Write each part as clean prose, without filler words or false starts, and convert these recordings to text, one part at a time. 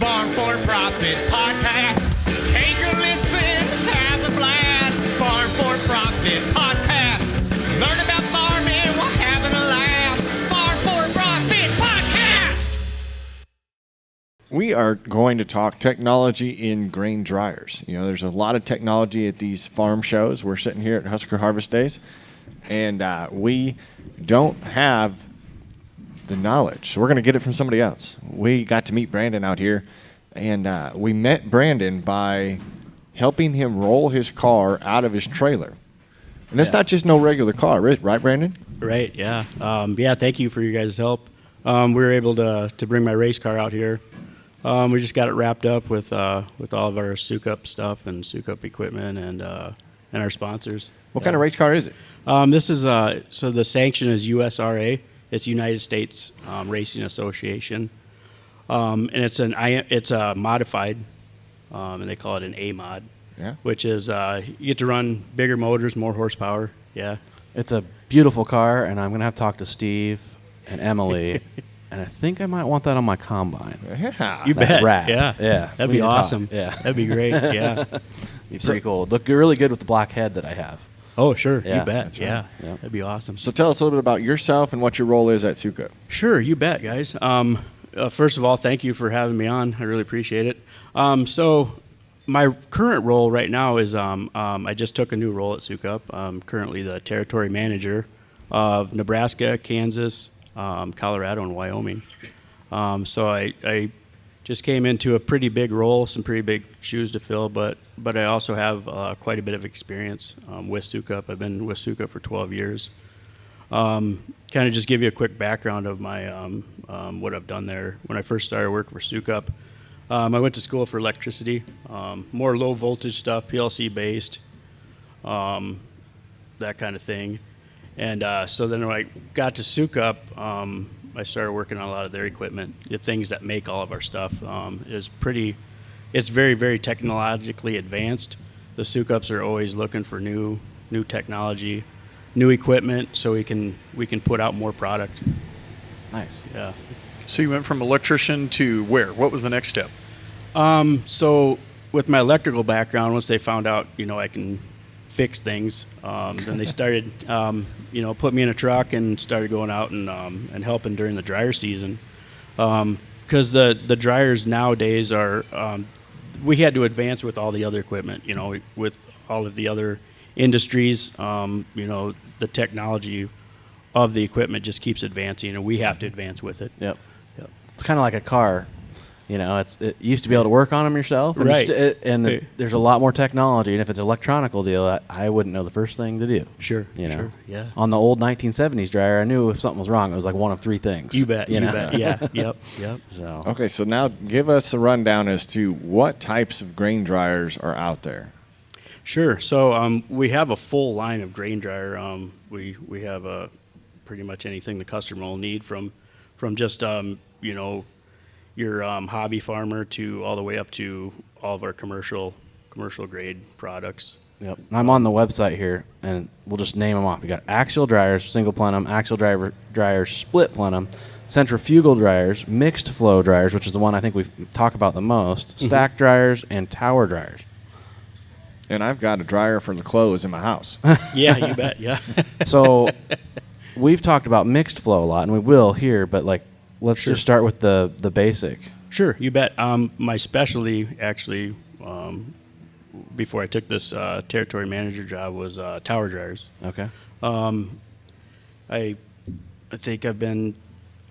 Farm for Profit Podcast. Take a listen, have a blast. Farm for Profit Podcast. Learn about farming while having a laugh. Farm for Profit Podcast. We are going to talk technology in grain dryers. You know, there's a lot of technology at these farm shows. We're sitting here at Husker Harvest Days, and we don't have the knowledge. So we're going to get it from somebody else. We got to meet Brandon out here, and we met Brandon by helping him roll his car out of his trailer. And that's not just no regular car, right, Brandon? Right, yeah. Thank you for your guys' help. We were able to bring my race car out here. We just got it wrapped up with all of our Sukup stuff and Sukup equipment and our sponsors. What kind of race car is it? This is so the sanction is USRA. It's United States Racing Association, and it's a modified, and they call it an A mod. Yeah. Which is you get to run bigger motors, more horsepower. Yeah. It's a beautiful car, and I'm going to have to talk to Steve and Emily, and I think I might want that on my combine. Yeah. You That bet. wrap. Yeah. Yeah. So That'd we be need to talk. awesome. Yeah. That'd be great. Yeah. Be pretty cool. Look really good with the black head that I have. Oh, sure. Yeah, You bet. that's right. Yeah. Yep. That'd be awesome. So tell us a little bit about yourself and what your role is at Sukup. Sure, you bet, guys. First of all, thank you for having me on. I really appreciate it. So my current role right now is I just took a new role at Sukup. I'm currently the territory manager of Nebraska, Kansas, Colorado, and Wyoming. So I just came into a pretty big role, some pretty big shoes to fill, but I also have quite a bit of experience with Sukup. I've been with Sukup for 12 years. Kind of just give you a quick background of my what I've done there. When I first started working for Sukup, I went to school for electricity, more low voltage stuff, PLC based, that kind of thing. And so then when I got to Sukup, I started working on a lot of their equipment, the things that make all of our stuff. It's very, very technologically advanced. The Sukups are always looking for new technology, new equipment, so we can put out more product. Nice. Yeah. So you went from electrician to where? What was the next step? So with my electrical background, once they found out, I can fix things, then they started, put me in a truck and started going out and helping during the dryer season. Because the dryers nowadays are, we had to advance with all the other equipment, with all of the other industries, the technology of the equipment just keeps advancing, and we have to advance with it. Yep. It's kind of like a car. It used to be able to work on them yourself. And Right. There's a lot more technology. And if it's an electronical deal, I wouldn't know the first thing to do. Sure. Sure. Yeah. On the old 1970s dryer, I knew if something was wrong, it was like one of three things. You bet. You bet. Yeah. Yep. So Okay, so now give us a rundown as to what types of grain dryers are out there. Sure. So we have a full line of grain dryer. We have pretty much anything the customer will need from just your hobby farmer to all the way up to all of our commercial grade products. Yep. I'm on the website here, and we'll just name them off. We got axial dryers, single plenum, axial dryers, split plenum, centrifugal dryers, mixed flow dryers, which is the one I think we talk about the most, stack dryers, and tower dryers. And I've got a dryer for the clothes in my house. Yeah, you bet. Yeah. So we've talked about mixed flow a lot, and we will here, but let's just start with the basic. Sure, you bet. My specialty, actually, before I took this territory manager job, was tower dryers. Okay. I think I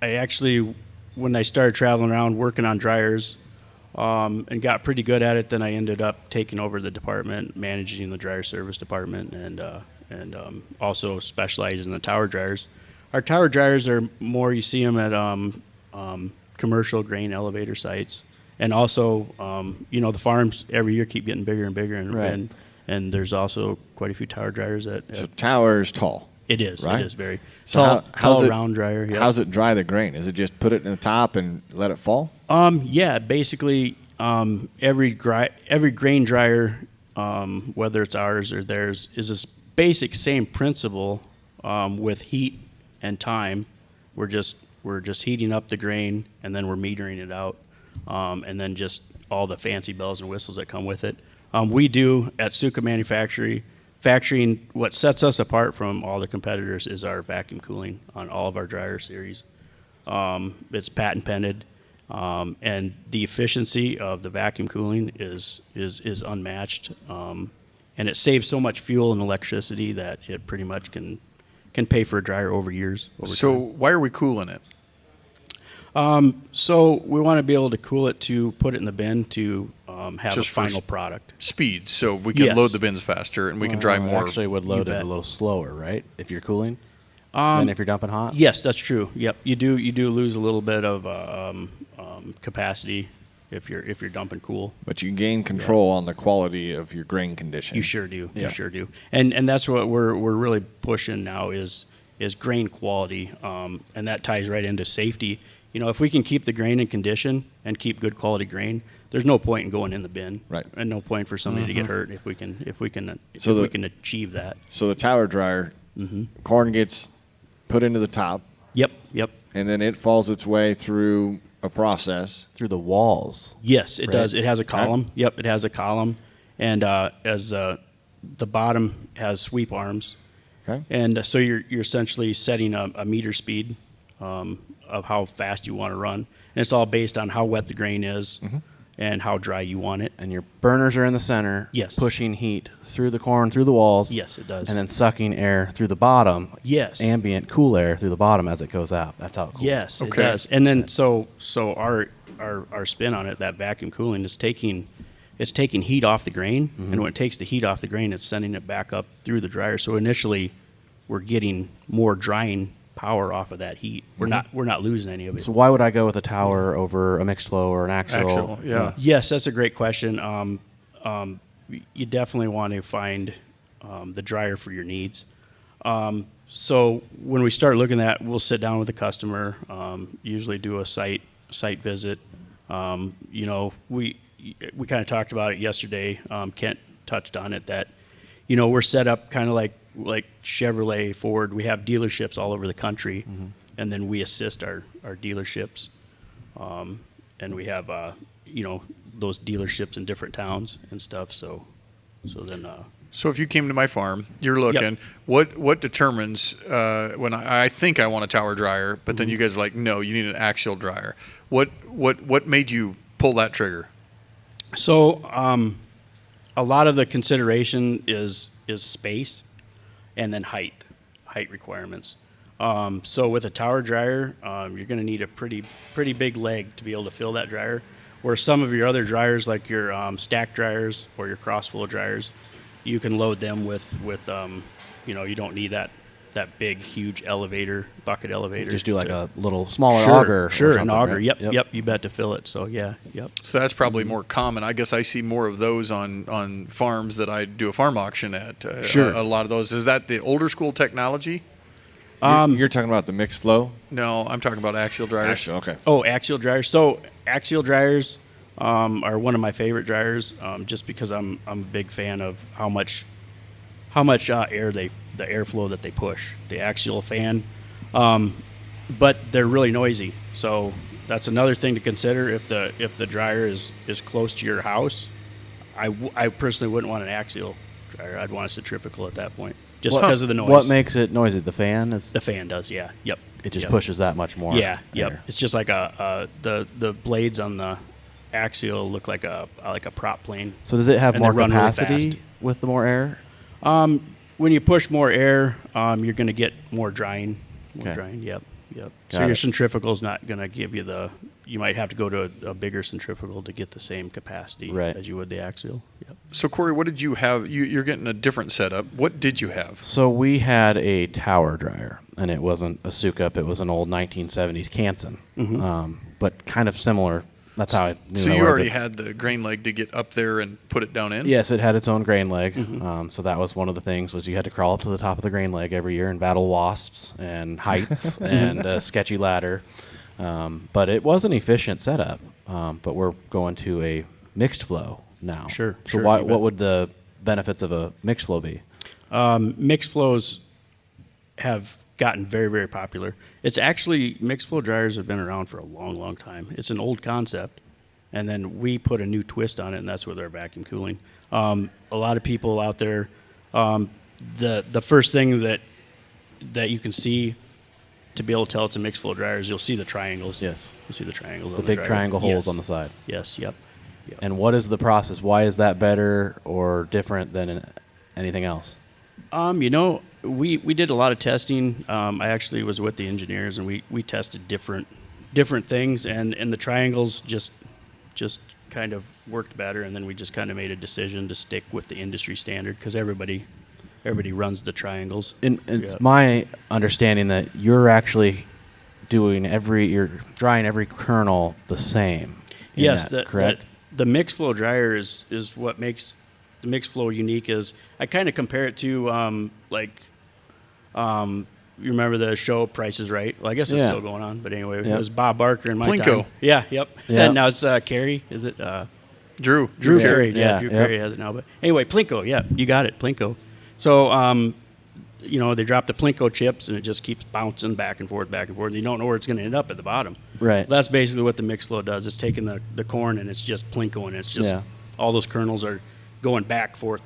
actually, when I started traveling around working on dryers and got pretty good at it, then I ended up taking over the department, managing the dryer service department, and also specializing in the tower dryers. Our tower dryers are more, you see them at commercial grain elevator sites. And also, the farms every year keep getting bigger and bigger. Right. And there's also quite a few tower dryers So tower is tall. it is. right? It is very So tall round dryer. Yeah. How's it dry the grain? Is it just put it in the top and let it fall? Yeah, basically, every grain dryer, whether it's ours or theirs, is this basic same principle with heat and time. We're just heating up the grain and then we're metering it out. and then just all the fancy bells and whistles that come with it. We do at Suka Manufacturing, what sets us apart from all the competitors is our vacuum cooling on all of our dryer series. It's patent pended, and the efficiency of the vacuum cooling is unmatched, and it saves so much fuel and electricity that it pretty much can pay for a dryer over years. So why are we cooling it? So we want to be able to cool it to put it in the bin to have Just a for final product. Speed, so we can Yes. load the bins faster and we can dry more. Actually, would load it bet. a little slower, right? If you're cooling, than if you're dumping hot. Yes, that's true. Yep, you do lose a little bit of capacity if you're dumping cool. But you gain control on the quality of your grain condition. You sure do. Yeah. You sure do. And that's what we're really pushing now is grain quality, and that ties right into safety. You know, if we can keep the grain in condition and keep good quality grain, there's no point in going in the bin. Right. And no point for somebody to get hurt if we can So we the- can achieve that. So the tower dryer, corn gets put into the top, Yep. and then it falls its way through a process. Through the walls. Yes, it Right. does. It has a column. Yep, it has a column, and as the bottom has sweep arms, Okay. and so you're essentially setting a meter speed of how fast you want to run, and it's all based on how wet the grain is and how dry you want it. And your burners are in the center, Yes. pushing heat through the corn, through the walls. Yes, it does. And then sucking air through the bottom. Yes. Ambient, cool air through the bottom as it goes out. That's how it cools. Yes, Okay. it does. And then so our spin on it, that vacuum cooling is taking heat off the grain, and when it takes the heat off the grain, it's sending it back up through the dryer. So initially, we're getting more drying power off of that heat. We're not losing any of it. So why would I go with a tower over a mixed flow or an axial? Axial, yeah. Yes, that's a great question. You definitely want to find the dryer for your needs. So when we start looking at, we'll sit down with the customer, usually do a site visit. You know, we kind of talked about it yesterday. Kent touched on it that, you know, we're set up kind of like Chevrolet, Ford. We have dealerships all over the country, and then we assist our dealerships. And we have, you know, those dealerships in different towns and stuff. So then, So if you came to my farm, you're looking. What determines when I think I want a tower dryer, but then you guys are like, no, you need an axial dryer. What made you pull that trigger? so a lot of the consideration is space, and then height requirements. So with a tower dryer, you're going to need a pretty big leg to be able to fill that dryer. Where some of your other dryers, like your stack dryers or your cross flow dryers, you can load them with you know, you don't need that big huge bucket elevator. Just do like to- a little smaller sure, auger. or Sure, an something, auger. right? Yep. You bet to fill it. So yeah. Yep. So that's probably more common. I guess I see more of those on farms that I do a farm auction at. Sure. A lot of those. Is that the older school technology? You're talking about the mixed flow? No, I'm talking about axial dryers. Actually, okay. Oh, axial dryers. So axial dryers are one of my favorite dryers, just because I'm a big fan of how much air the airflow that they push. The axial fan, but they're really noisy. So that's another thing to consider if the dryer is close to your house. I personally wouldn't want an axial dryer. I'd want a centrifugal at that point, just because of the noise. What makes it noisy? The fan is. The fan does, yeah. Yep. It just Yep. pushes that much more. Yeah, yep. air. It's just like the blades on the axial look like a prop plane. So does it have And they more run really capacity fast. with the more air? When you push more air, you're going to get more drying. Okay. Yep. Got So your it. centrifugal is not going to give you you might have to go to a bigger centrifugal to get the same capacity Right. as you would the axial. Yep. So Corey, what did you have? You're getting a different setup. What did you have? So we had a tower dryer, and it wasn't a Sukup. It was an old 1970s Canson, but kind of similar. That's how I knew. So I you wanted already to- had the grain leg to get up there and put it down in? Yes, it had its own grain leg. So that was one of the things was you had to crawl up to the top of the grain leg every year and battle wasps and heights and a sketchy ladder. But it was an efficient setup. But we're going to a mixed flow now. Sure, So sure, why, you bet. what would the benefits of a mixed flow be? Mixed flows have gotten very, very popular. It's actually, mixed flow dryers have been around for a long, long time. It's an old concept. and then we put a new twist on it, and that's with our vacuum cooling. A lot of people out there, the first thing that you can see to be able to tell it's a mixed flow dryer is you'll see the triangles. Yes. You'll see the triangles. The on big dryer. triangle holes Yes. on the side. Yes. Yep. And what is the process? Why is that better or different than anything else? You know, we did a lot of testing. I actually was with the engineers, and we tested different things, and the triangles just kind of worked better, and then we just kind of made a decision to stick with the industry standard because everybody runs the triangles. And it's Yeah. my understanding that you're actually you're drying every kernel the same. in Yes, that, correct? the mixed flow dryer is what makes the mixed flow unique. Is I kind of compare it to you remember the show Price is Right? Well, I guess it's Yeah. still going on, but anyway, it Yep. was Bob Barker in my Plinko. time. Yeah, yep. Yep. And now it's Carey. Is it Drew. Drew Yeah. Carey? Yeah, Yeah, Drew yep. Carey has it now. But anyway, Plinko. Yeah, you got it, Plinko. So you know, they drop the Plinko chips, and it just keeps bouncing back and forth, back and forth. And you don't know where it's going to end up at the bottom. Right. That's basically what the mixed flow does. It's taking the corn, and it's just Plinko, and it's just Yeah. all those kernels are going back, forth,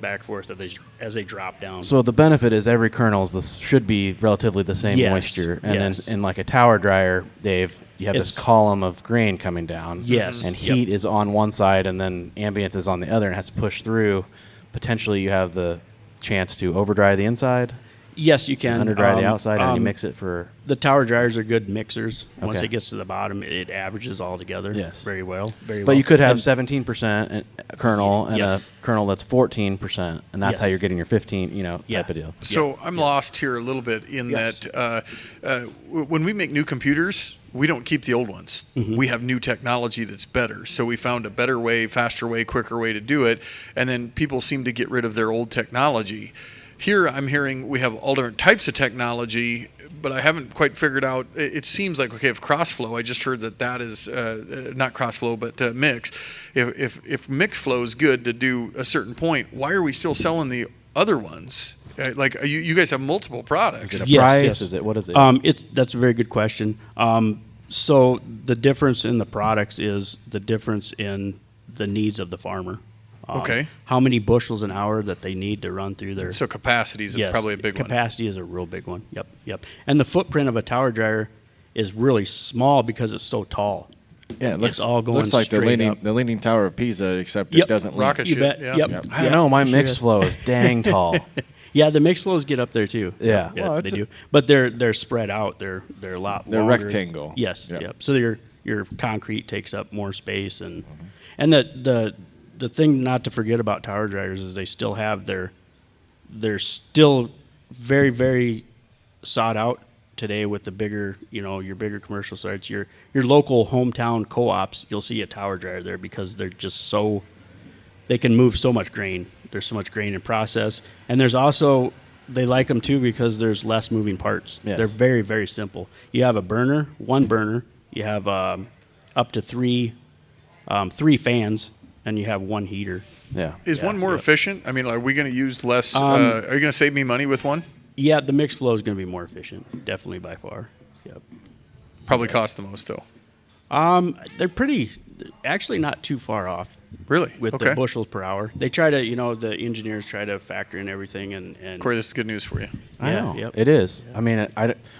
as they drop down. So the benefit is every kernel should be relatively the same Yes, moisture, and yes. then in like a tower dryer, Dave, you have this It's- column of grain coming down. Yes, and yep. heat is on one side, and then ambient is on the other, and it has to push through. Potentially, you have the chance to over dry the inside, Yes, you can. under dry the outside, and you mix it for. The tower dryers are good mixers. Once Okay. it gets to the bottom, it averages all together. Yes. Very well. Very well. But you could have And- 17% kernel and Yes. a kernel that's 14%, and that's how Yes. you're getting your 15, Yeah. type of deal. So I'm lost here a little bit in Yes. that when we make new computers, we don't keep the old ones. Mm-hmm. We have new technology that's better. So we found a better way, faster way, quicker way to do it. And then people seem to get rid of their old technology. Here I'm hearing we have all different types of technology, but I haven't quite figured out. It seems like, okay, if CrossFlow, I just heard that is not CrossFlow, but mix. If mix flow is good to do a certain point, why are we still selling the other ones? Like you guys have multiple products. Is it a Yes, price? yes. Is it what is it? That's a very good question. So the difference in the products is the difference in the needs of the farmer. Okay. How many bushels an hour that they need to run through their So capacity is yes, probably a big one. capacity is a real big one. Yep. And the footprint of a tower dryer is really small because it's so tall. Yeah, it looks It's all going looks like straight up. the Leaning Tower of Pisa, except Yep. it doesn't lean. Rocket You ship. bet. Yeah. Yep. I don't know. My mixed flow is dang tall. Yeah, the mixed flows get up there too. Yeah. Yeah, Well, they it's a- do. But they're spread out. They're a lot. They're longer. rectangle. Yes. Yep. Yep. So your concrete takes up more space, and the thing not to forget about tower dryers is they still have they're still very, very sought out today with the bigger, your bigger commercial sites, your local hometown co-ops. You'll see a tower dryer there because they're just they can move so much grain. There's so much grain in process, and there's also they like them too because there's less moving parts. Yes. They're very, very simple. You have one burner. You have up to three fans, and you have one heater. Yeah. Is Yeah, one more yeah. efficient? I mean, are we going to use less? Are you going to save me money with one? Yeah, the mixed flow is going to be more efficient, definitely by far. Yep. Probably cost the most though. They're actually not too far off Really? with okay. the bushels per hour. They try to, the engineers try to factor in everything and Corey, this is good news for you. I Yeah, know. yep. It is. I mean,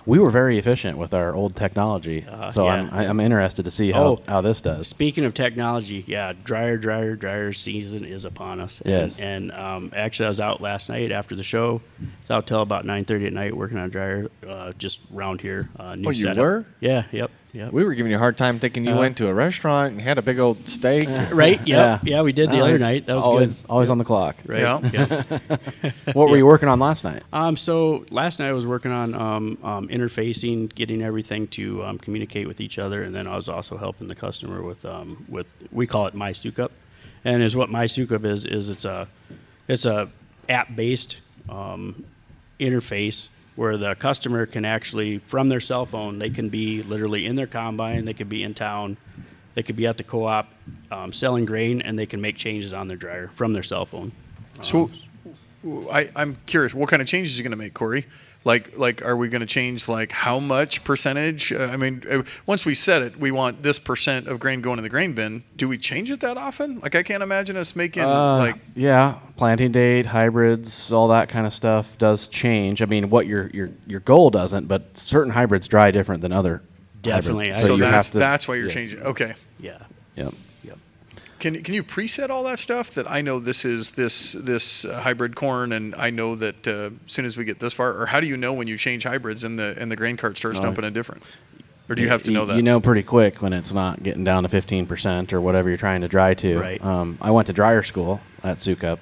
we were very efficient with our old technology, so yeah. I'm interested to see how this does. Speaking of technology, yeah, dryer season is upon us. Yes. And actually, I was out last night after the show. I was out till about 9:30 at night working on a dryer, just around here. New Oh, you setup. were? Yeah. Yep. We were giving you a hard time thinking you went to a restaurant and had a big old steak. Right. Yeah. Yeah. We did the other night. That was always good. on the clock. Right. Yeah. What were you working on last night? So last night I was working on interfacing, getting everything to communicate with each other, and then I was also helping the customer with we call it My SuCup, and is what My SuCup is it's a app based interface where the customer can actually from their cell phone they can be literally in their combine, they could be in town, they could be at the co-op selling grain, and they can make changes on their dryer from their cell phone. So I'm curious, what kind of changes are you going to make, Corey? Like, are we going to change like how much percentage? I mean, once we set it, we want this % of grain going in the grain bin. Do we change it that often? Like, I can't imagine us making like. Yeah, planting date, hybrids, all that kind of stuff does change. I mean, what your goal doesn't, but certain hybrids dry different than other. Definitely. Hybrids. So you have to. that's why you're yes. changing. Okay. Yeah. Yep. Yep. Can you preset all that stuff? That I know this is this hybrid corn, and I know that as soon as we get this far, or how do you know when you change hybrids and the grain cart starts dumping a different? Or do you have to know that? You know pretty quick when it's not getting down to 15% or whatever you're trying to dry to. Right. I went to dryer school at Sukup.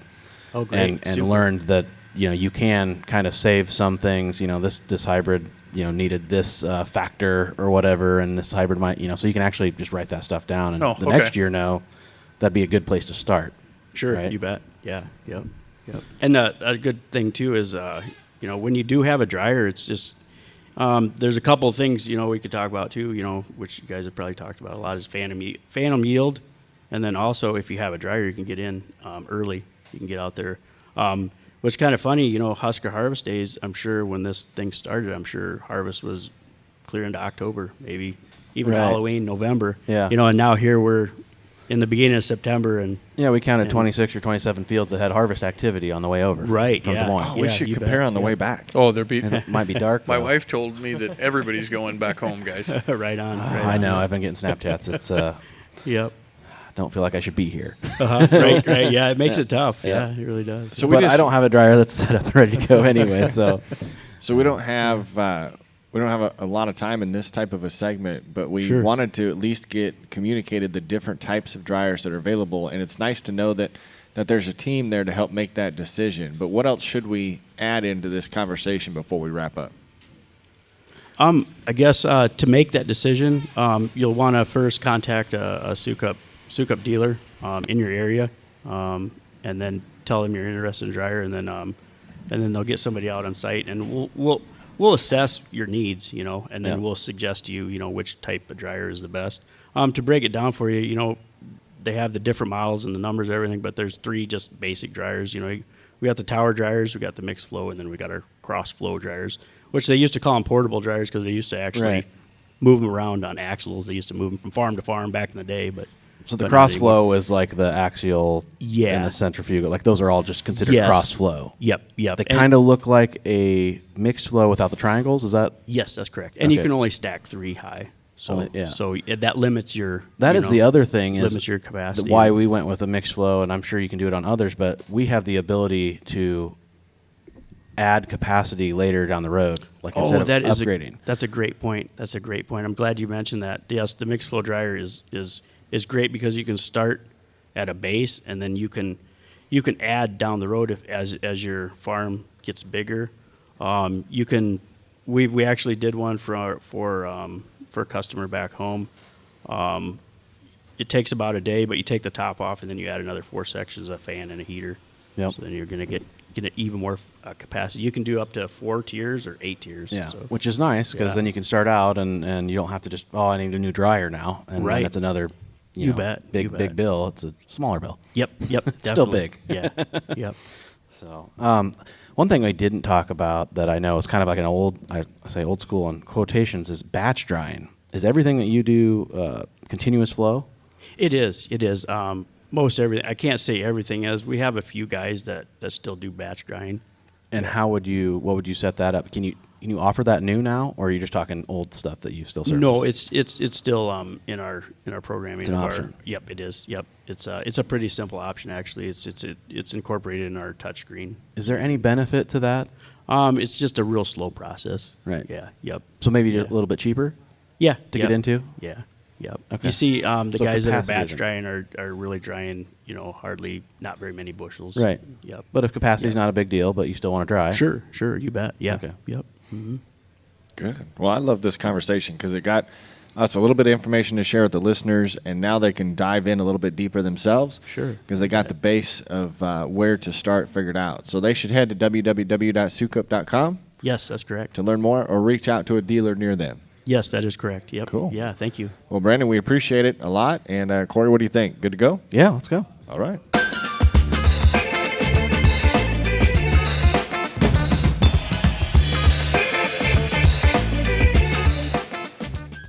Oh, great. And Super. learned that you can kind of save some things. This hybrid needed this factor or whatever, and this hybrid might so you can actually just write that stuff down, and the okay. next year that'd be a good place to start. Sure, right? you bet. Yeah, yep. And a good thing too is when you do have a dryer, it's just there's a couple of things we could talk about too. Which you guys have probably talked about a lot is phantom yield, and then also if you have a dryer, you can get in early. You can get out there. What's kind of funny, Husker Harvest Days. I'm sure when this thing started, I'm sure harvest was clear into October, maybe even Right. Halloween, November. Yeah. And now here we're in the beginning of September, and Yeah, we counted 26 or 27 fields that had harvest activity on the way over. Right, From yeah. Des Moines. Oh, we should you compare bet. on the way back. Oh, there be. It might be dark. My though. wife told me that everybody's going back home, guys. right on. Right I on. know. I've been getting Snapchats. It's Yep. don't feel like I should be here. Right. Yeah, it makes it tough. Yeah. Yeah, it really does. So we But just, I don't have a dryer that's set up and ready to go anyway. So So we don't have a lot of time in this type of a segment, but we Sure. wanted to at least get communicated the different types of dryers that are available, and it's nice to know that there's a team there to help make that decision. But what else should we add into this conversation before we wrap up? I guess to make that decision, you'll want to first contact a Sukup dealer in your area, and then tell them you're interested in a dryer, and then they'll get somebody out on site, and we'll assess your needs, and then Yeah. we'll suggest to you, which type of dryer is the best. To break it down for you, they have the different models and the numbers and everything, but there's 3 just basic dryers. We got the tower dryers, we got the mixed flow, and then we got our cross flow dryers, which they used to call them portable dryers because they used to actually Right. move them around on axles. They used to move them from farm to farm back in the day, but So the but not cross anymore. flow is like the axial Yeah. and the centrifugal. Like those are all just considered Yes. cross flow. Yep. They And- kind of look like a mixed flow without the triangles. Is that Yes, that's correct. And you Okay. can only stack 3 high. So Only- yeah. so that limits your. that is the other thing is limits your capacity. why we went with a mixed flow, and I'm sure you can do it on others, but we have the ability to add capacity later down the road, like instead of that is upgrading. that's a great point. That's a great point. I'm glad you mentioned that. Yes, the mixed flow dryer is great because you can start at a base and then you can add down the road as your farm gets bigger. We actually did one for a customer back home. It takes about a day, but you take the top off and then you add another 4 sections, a fan and a heater. Yep. So then you're going to get even more capacity. You can do up to 4 tiers or 8 tiers. Yeah, So. which is nice because Yeah. then you can start out and you don't have to just I need a new dryer now, and Right. then it's another You bet, big you bet. big bill. It's a smaller bill. Yep. It's still definitely. big. Yeah. Yep. So one thing we didn't talk about that I know is kind of like an I say old school in quotations is batch drying. Is everything that you do continuous flow? It is. Most everything. I can't say everything is. We have a few guys that still do batch drying. And what would you set that up? Can you offer that new now, or are you just talking old stuff that you still service? No, it's still in our programming. It's an of option. Yep, it is. Yep, it's a pretty simple option actually. It's incorporated in our touchscreen. Is there any benefit to that? It's just a real slow process. Right. Yeah. Yep. So maybe Yeah. a little bit cheaper Yeah. to get into? Yeah. Yep. Okay. You see, the So guys that are capacity batch isn't- drying are really drying, hardly not very many bushels. Right. Yep. But if capacity's not a big deal, but you still want to dry. Sure. You bet. Yeah. Okay. Yep. Good. Well, I love this conversation because it got us a little bit of information to share with the listeners, and now they can dive in a little bit deeper themselves. Sure. Because they got the base of where to start figured out. So they should head to www.sukup.com Yes, that's correct. to learn more or reach out to a dealer near them. Yes, that is correct. Yep. Cool. Yeah. Thank you. Well, Brandon, we appreciate it a lot. And Corey, what do you think? Good to go? Yeah, let's go. All right.